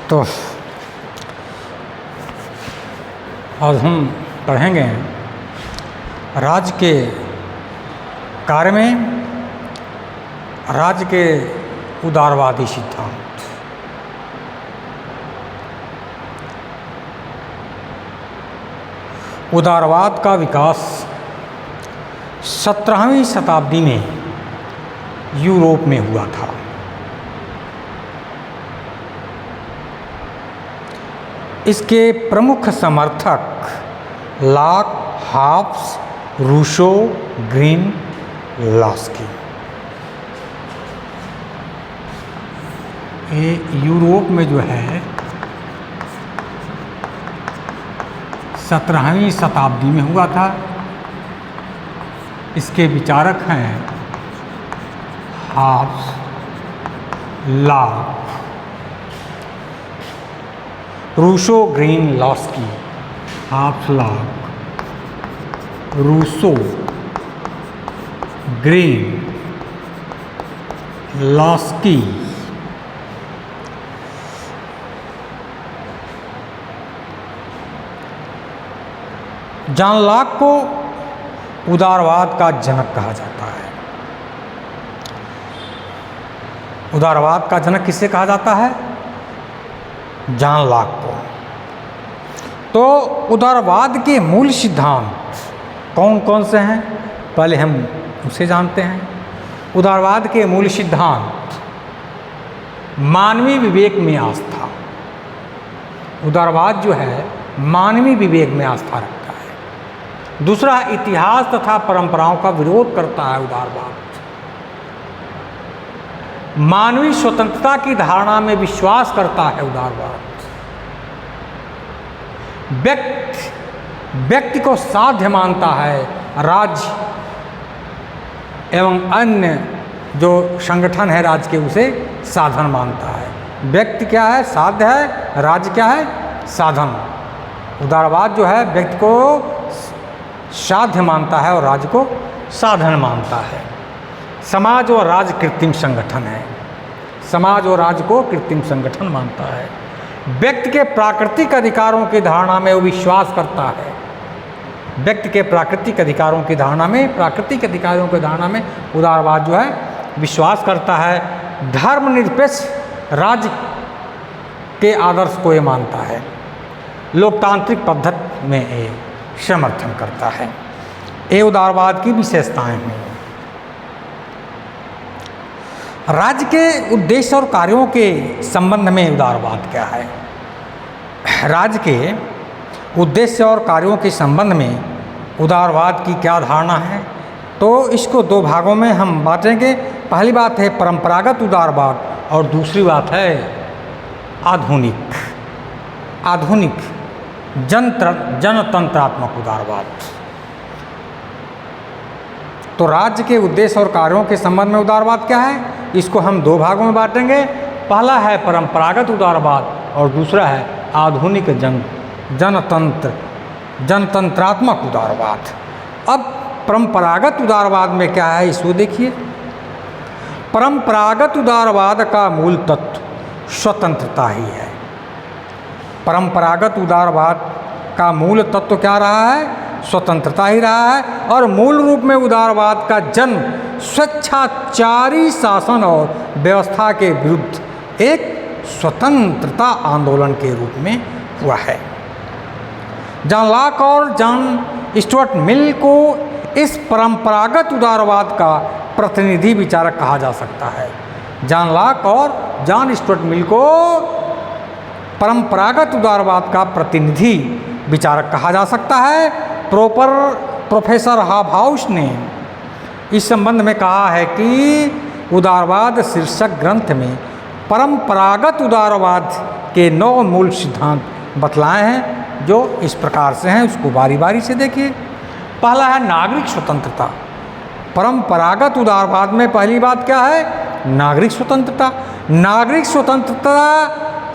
तो आज हम पढ़ेंगे राज्य के कार्य में राज्य के उदारवादी सिद्धांत। उदारवाद का विकास 17वीं शताब्दी में यूरोप में हुआ था। इसके प्रमुख समर्थक लॉक, हॉब्स, रूसो, ग्रीनलास्की। ये यूरोप में जो है 17वीं शताब्दी में हुआ था। इसके विचारक हैं Hobbes, Locke, Rousseau, Green Laski. Hobbes, Locke, Rousseau, Green Laski. John Locke को उदारवाद का जनक कहा जाता है। उदारवाद का जनक किसे कहा जाता है? जॉन लॉक को। तो उदारवाद के मूल सिद्धांत कौन कौन से हैं, पहले हम उसे जानते हैं। उदारवाद के मूल सिद्धांत: मानवीय विवेक में आस्था। उदारवाद जो है मानवीय विवेक में आस्था रखता है। दूसरा, इतिहास तथा परंपराओं का विरोध करता है उदारवाद। मानवीय स्वतंत्रता की धारणा में विश्वास करता है उदारवाद। व्यक्ति को साध्य मानता है, राज्य एवं अन्य जो संगठन है राज्य के उसे साधन मानता है। व्यक्ति क्या है? साध्य है। राज्य क्या है? साधन। उदारवाद जो है व्यक्ति को साध्य मानता है और राज्य को साधन मानता है। समाज और राज्य कृत्रिम संगठन है। समाज और राज्य को कृत्रिम संगठन मानता है। व्यक्ति के प्राकृतिक अधिकारों की धारणा में वो विश्वास करता है। व्यक्ति के प्राकृतिक अधिकारों की धारणा में उदारवाद जो है विश्वास करता है। धर्मनिरपेक्ष राज्य के आदर्श को ये मानता है। लोकतांत्रिक पद्धति में ये समर्थन करता है। ये उदारवाद की विशेषताएं हैं। राज्य के उद्देश्य और कार्यों के संबंध में उदारवाद क्या है? राज्य के उद्देश्य और कार्यों के संबंध में उदारवाद की क्या धारणा है? तो इसको दो भागों में हम बांटेंगे। पहली बात है परंपरागत उदारवाद और दूसरी बात है आधुनिक जनतंत्रात्मक उदारवाद। तो राज्य के उद्देश्य और कार्यों के संबंध में उदारवाद क्या है, इसको हम दो भागों में बांटेंगे। पहला है परंपरागत उदारवाद और दूसरा है आधुनिक जनतंत्रात्मक उदारवाद। अब परंपरागत उदारवाद में क्या है इसको देखिए। परंपरागत उदारवाद का मूल तत्व स्वतंत्रता ही है। परंपरागत उदारवाद का मूल तत्व क्या रहा है? स्वतंत्रता ही रहा है। और मूल रूप में उदारवाद का जन्म स्वेच्छाचारी शासन और व्यवस्था के विरुद्ध एक स्वतंत्रता आंदोलन के रूप में हुआ है। जॉन लॉक और जॉन स्टुअर्ट मिल को इस परंपरागत उदारवाद का प्रतिनिधि विचारक कहा जा सकता है। जॉन लॉक और जॉन स्टुअर्ट मिल को परंपरागत उदारवाद का प्रतिनिधि विचारक कहा जा सकता है। प्रोफेसर हॉबहाउस ने इस संबंध में कहा है कि उदारवाद शीर्षक ग्रंथ में परंपरागत उदारवाद के 9 मूल सिद्धांत बतलाए हैं, जो इस प्रकार से हैं। उसको बारी बारी से देखिए। पहला है नागरिक स्वतंत्रता। परंपरागत उदारवाद में पहली बात क्या है? नागरिक स्वतंत्रता। नागरिक स्वतंत्रता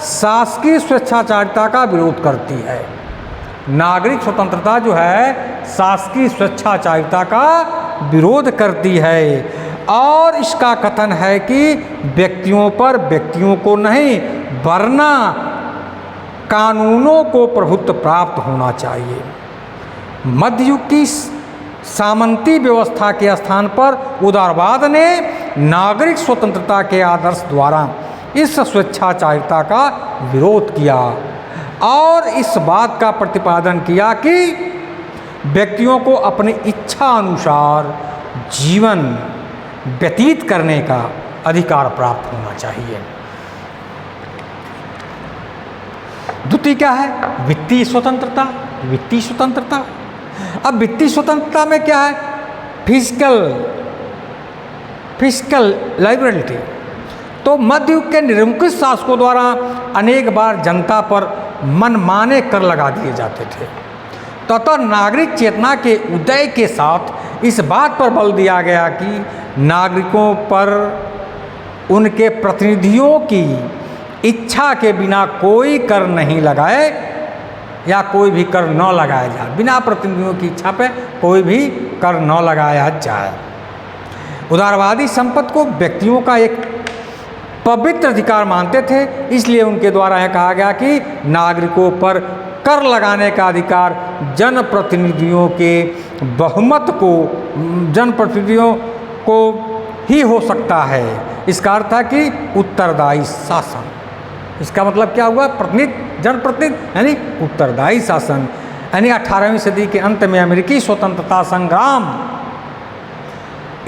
शासकीय स्वेच्छाचारिता का विरोध करती है। नागरिक स्वतंत्रता जो है शासकीय स्वेच्छाचारिता का विरोध करती है और इसका कथन है कि व्यक्तियों पर व्यक्तियों को नहीं वरना कानूनों को प्रभुत्व प्राप्त होना चाहिए। मध्ययुग की सामंती व्यवस्था के स्थान पर उदारवाद ने नागरिक स्वतंत्रता के आदर्श द्वारा इस स्वेच्छाचारिता का विरोध किया और इस बात का प्रतिपादन किया कि व्यक्तियों को अपनी इच्छा अनुसार जीवन व्यतीत करने का अधिकार प्राप्त होना चाहिए। द्वितीय क्या है? वित्तीय स्वतंत्रता। वित्तीय स्वतंत्रता, अब वित्तीय स्वतंत्रता में क्या है? Fiscal liability. तो मध्ययुग के निरंकुश शासकों द्वारा अनेक बार जनता पर मनमाने कर लगा दिए जाते थे तथा नागरिक चेतना के उदय के साथ इस बात पर बल दिया गया कि नागरिकों पर उनके प्रतिनिधियों की इच्छा के बिना कोई कर नहीं लगाए या कोई भी कर न लगाया जाए। बिना प्रतिनिधियों की इच्छा पे कोई भी कर न लगाया जाए। उदारवादी संपत्ति को व्यक्तियों का एक पवित्र अधिकार मानते थे, इसलिए उनके द्वारा यह कहा गया कि नागरिकों पर कर लगाने का अधिकार जनप्रतिनिधियों के बहुमत को जनप्रतिनिधियों को ही हो सकता है। इसका अर्थ है कि उत्तरदायी शासन। इसका मतलब क्या हुआ? प्रतिनिधि जनप्रतिनिधि यानी उत्तरदायी शासन। यानी 18वीं सदी के अंत में अमेरिकी स्वतंत्रता संग्राम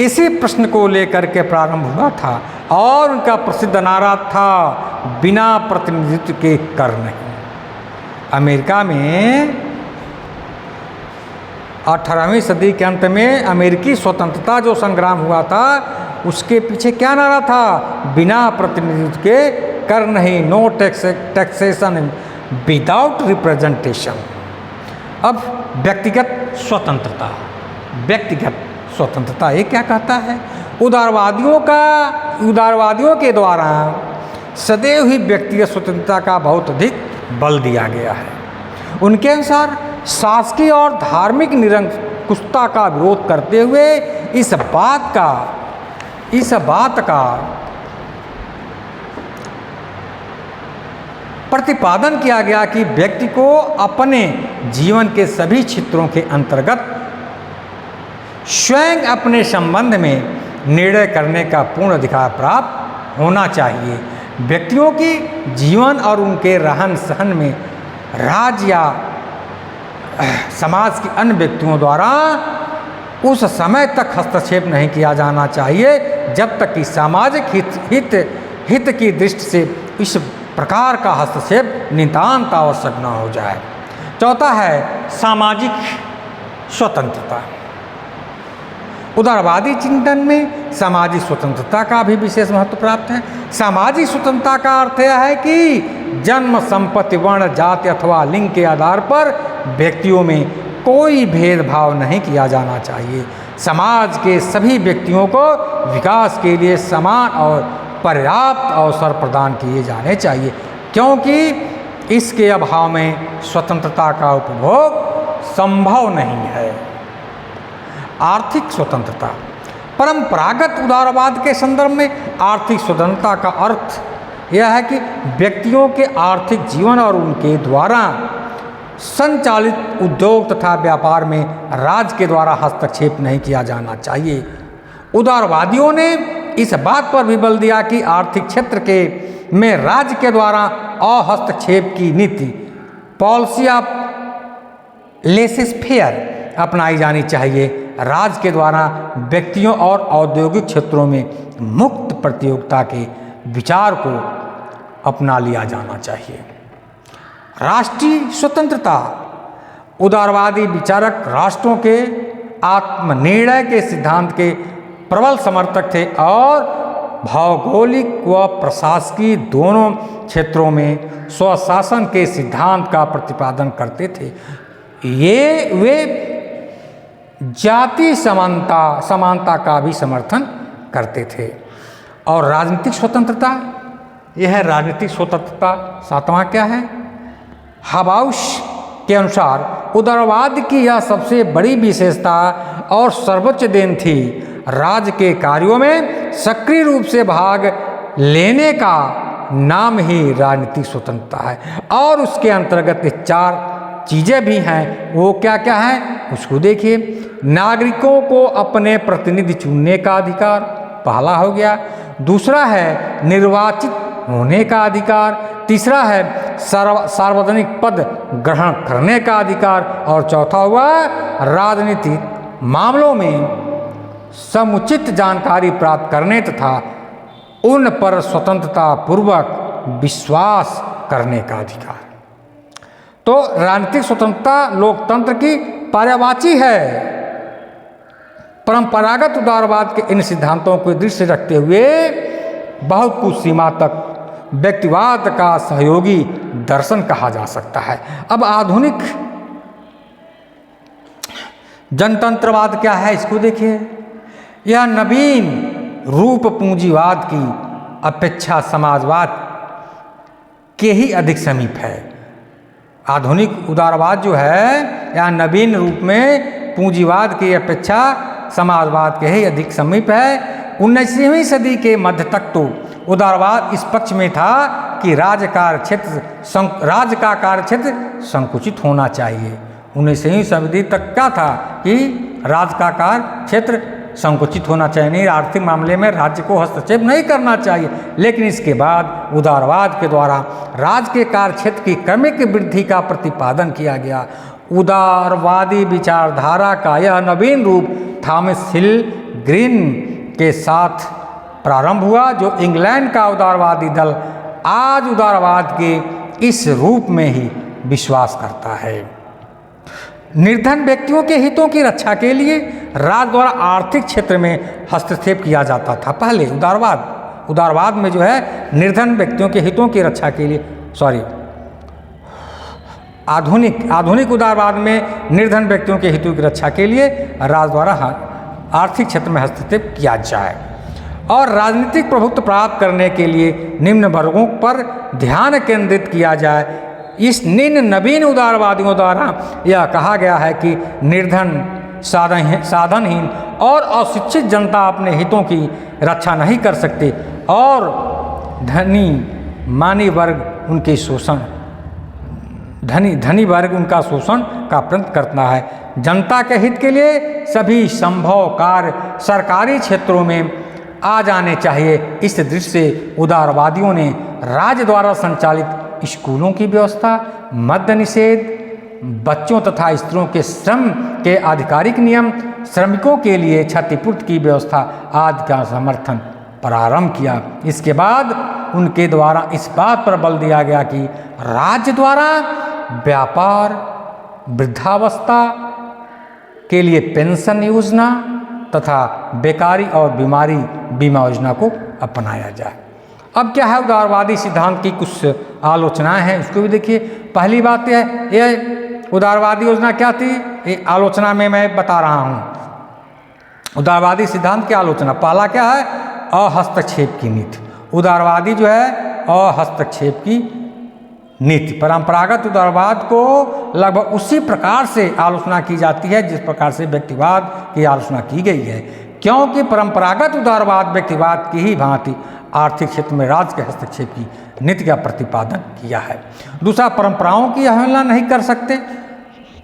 इसी प्रश्न को लेकर के प्रारंभ हुआ था और उनका प्रसिद्ध नारा था बिना प्रतिनिधित्व के कर नहीं। अमेरिका में 18वीं सदी के अंत में अमेरिकी स्वतंत्रता जो संग्राम हुआ था उसके पीछे क्या नारा था? बिना प्रतिनिधित्व के कर नहीं, नो टैक्सेशन विदाउट रिप्रेजेंटेशन। अब व्यक्तिगत स्वतंत्रता, व्यक्तिगत स्वतंत्रता ये क्या कहता है? उदारवादियों के द्वारा सदैव ही व्यक्तिगत स्वतंत्रता का बहुत अधिक बल दिया गया है। उनके अनुसार शासकीय और धार्मिक निरंकुशता का विरोध करते हुए इस बात का प्रतिपादन किया गया कि व्यक्ति को अपने जीवन के सभी क्षेत्रों के अंतर्गत स्वयं अपने संबंध में निर्णय करने का पूर्ण अधिकार प्राप्त होना चाहिए। व्यक्तियों की जीवन और उनके रहन सहन में राज्य या समाज के अन्य व्यक्तियों द्वारा उस समय तक हस्तक्षेप नहीं किया जाना चाहिए जब तक कि सामाजिक हित की दृष्टि से इस प्रकार का हस्तक्षेप नितांत आवश्यक न हो जाए। चौथा है सामाजिक स्वतंत्रता। उदारवादी चिंतन में सामाजिक स्वतंत्रता का भी विशेष महत्व प्राप्त है। सामाजिक स्वतंत्रता का अर्थ यह है कि जन्म, संपत्ति, वर्ण, जाति अथवा लिंग के आधार पर व्यक्तियों में कोई भेदभाव नहीं किया जाना चाहिए। समाज के सभी व्यक्तियों को विकास के लिए समान और पर्याप्त अवसर प्रदान किए जाने चाहिए, क्योंकि इसके अभाव में स्वतंत्रता का उपभोग संभव नहीं है। आर्थिक स्वतंत्रता। परंपरागत उदारवाद के संदर्भ में आर्थिक स्वतंत्रता का अर्थ यह है कि व्यक्तियों के आर्थिक जीवन और उनके द्वारा संचालित उद्योग तथा व्यापार में राज्य के द्वारा हस्तक्षेप नहीं किया जाना चाहिए। उदारवादियों ने इस बात पर भी बल दिया कि आर्थिक क्षेत्र में राज्य के द्वारा अहस्तक्षेप की नीति, पॉलिसी ऑफ लेसेस-फेयर अपनाई जानी चाहिए। राज्य के द्वारा व्यक्तियों और औद्योगिक क्षेत्रों में मुक्त प्रतियोगिता के विचार को अपना लिया जाना चाहिए। राष्ट्रीय स्वतंत्रता। उदारवादी विचारक राष्ट्रों के आत्मनिर्णय के सिद्धांत के प्रबल समर्थक थे और भौगोलिक व प्रशासकीय दोनों क्षेत्रों में स्वशासन के सिद्धांत का प्रतिपादन करते थे। वे जाति समानता का भी समर्थन करते थे। और राजनीतिक स्वतंत्रता, यह है राजनीतिक स्वतंत्रता। सातवां क्या है? हाबाउस के अनुसार उदारवाद की यह सबसे बड़ी विशेषता और सर्वोच्च देन थी। राज्य के कार्यों में सक्रिय रूप से भाग लेने का नाम ही राजनीतिक स्वतंत्रता है। और उसके अंतर्गत 4 चीज़ें भी हैं, वो क्या क्या हैं उसको देखिए। नागरिकों को अपने प्रतिनिधि चुनने का अधिकार, पहला हो गया। दूसरा है निर्वाचित होने का अधिकार। तीसरा है सार्वजनिक पद ग्रहण करने का अधिकार। और चौथा हुआ राजनीतिक मामलों में समुचित जानकारी प्राप्त करने तथा उन पर स्वतंत्रता पूर्वक विश्वास करने का अधिकार। तो राजनीतिक स्वतंत्रता लोकतंत्र की पर्यायवाची है। परंपरागत उदारवाद के इन सिद्धांतों को दृष्टि रखते हुए बहुत कुछ सीमा तक व्यक्तिवाद का सहयोगी दर्शन कहा जा सकता है। अब आधुनिक जनतंत्रवाद क्या है इसको देखिए। यह नवीन रूप पूंजीवाद की अपेक्षा समाजवाद के ही अधिक समीप है। आधुनिक उदारवाद जो है यह नवीन रूप में पूंजीवाद की अपेक्षा समाजवाद के ही अधिक समीप है। 19वीं सदी के मध्य तक तो उदारवाद इस पक्ष में था कि राज्य का कार्यक्षेत्र संकुचित होना चाहिए। 19वीं सदी तक क्या था कि राज्य का कार्यक्षेत्र संकुचित होना चाहिए, नहीं आर्थिक मामले में राज्य को हस्तक्षेप नहीं करना चाहिए। लेकिन इसके बाद उदारवाद के द्वारा राज्य के कार्यक्षेत्र की क्रमिक वृद्धि का प्रतिपादन किया गया। उदारवादी विचारधारा का यह नवीन रूप थॉमस हिल ग्रीन के साथ प्रारंभ हुआ, जो इंग्लैंड का उदारवादी दल आज उदारवाद के इस रूप में ही विश्वास करता है। निर्धन व्यक्तियों के हितों की रक्षा के लिए राज्य द्वारा आर्थिक क्षेत्र में हस्तक्षेप किया जाता था। पहले उदारवाद में जो है निर्धन व्यक्तियों के हितों की रक्षा के लिए आधुनिक उदारवाद में निर्धन व्यक्तियों के हितों की रक्षा के लिए राज्य द्वारा आर्थिक क्षेत्र में हस्तक्षेप किया जाए और राजनीतिक प्रभुत्व प्राप्त करने के लिए निम्न वर्गों पर ध्यान केंद्रित किया जाए। इस नवीन उदारवादियों द्वारा यह कहा गया है कि निर्धन, साधनहीन और अशिक्षित जनता अपने हितों की रक्षा नहीं कर सकते और धनी वर्ग उनका शोषण का प्रयत्न करता है। जनता के हित के लिए सभी संभव कार्य सरकारी क्षेत्रों में आ जाने चाहिए। इस दृष्टि से उदारवादियों ने राज्य द्वारा संचालित स्कूलों की व्यवस्था, मद्य निषेध, बच्चों तथा स्त्रियों के श्रम के आधिकारिक नियम, श्रमिकों के लिए क्षतिपूर्ति की व्यवस्था आदि का समर्थन प्रारंभ किया। इसके बाद उनके द्वारा इस बात पर बल दिया गया कि राज्य द्वारा व्यापार, वृद्धावस्था के लिए पेंशन योजना तथा बेकारी और बीमारी बीमा योजना को अपनाया जाए। अब क्या है उदारवादी सिद्धांत की कुछ आलोचनाएं हैं, उसको भी देखिए। पहली बात यह उदारवादी योजना क्या थी, ये आलोचना में मैं बता रहा हूँ। उदारवादी सिद्धांत की आलोचना, पहला क्या है, अहस्तक्षेप की नीति। उदारवादी जो है अहस्तक्षेप की नीति, परंपरागत उदारवाद को लगभग उसी प्रकार से आलोचना की जाती है जिस प्रकार से व्यक्तिवाद की आलोचना की गई है, क्योंकि परंपरागत उदारवाद व्यक्तिवाद की ही भांति आर्थिक क्षेत्र में राज्य के हस्तक्षेप की नीति का प्रतिपादन किया है। दूसरा, परंपराओं की अवहेलना नहीं कर सकते।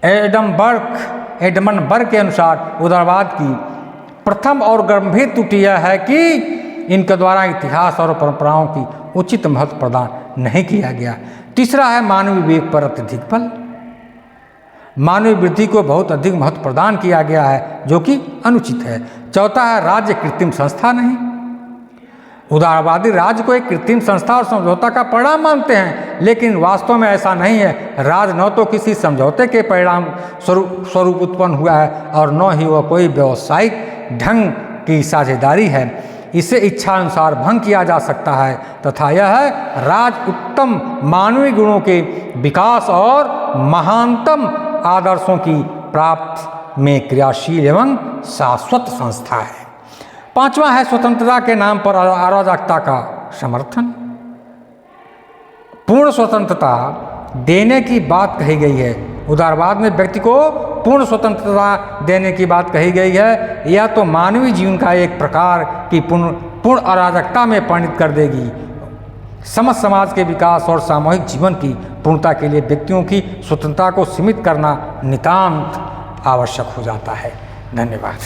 एडमंड बर्ग के अनुसार उदारवाद की प्रथम और गंभीर त्रुटि यह है कि इनके द्वारा इतिहास और परंपराओं की उचित महत्व प्रदान नहीं किया गया। तीसरा है मानवीय विवेक पर अत्यधिक बल। मानवीय वृद्धि को बहुत अधिक महत्व प्रदान किया गया है जो कि अनुचित है। चौथा है राज्य कृत्रिम संस्था नहीं। उदारवादी राज्य को एक कृत्रिम संस्था और समझौता का परिणाम मानते हैं, लेकिन वास्तव में ऐसा नहीं है। राज्य न तो किसी समझौते के परिणाम स्वरूप उत्पन्न हुआ है और न ही वह कोई व्यावसायिक ढंग की साझेदारी है। इसे इच्छानुसार भंग किया जा सकता है तथा यह राज्य उत्तम मानवीय गुणों के विकास और महानतम आदर्शों की प्राप्ति में क्रियाशील एवं शाश्वत संस्था है। पांचवा है स्वतंत्रता के नाम पर अराजकता का समर्थन। पूर्ण स्वतंत्रता देने की बात कही गई है। उदारवाद में व्यक्ति को पूर्ण स्वतंत्रता देने की बात कही गई है, यह तो मानवीय जीवन का एक प्रकार की पूर्ण अराजकता में परिणत कर देगी। समस्त समाज के विकास और सामूहिक जीवन की पूर्णता के लिए व्यक्तियों की स्वतंत्रता को सीमित करना नितांत आवश्यक हो जाता है। धन्यवाद।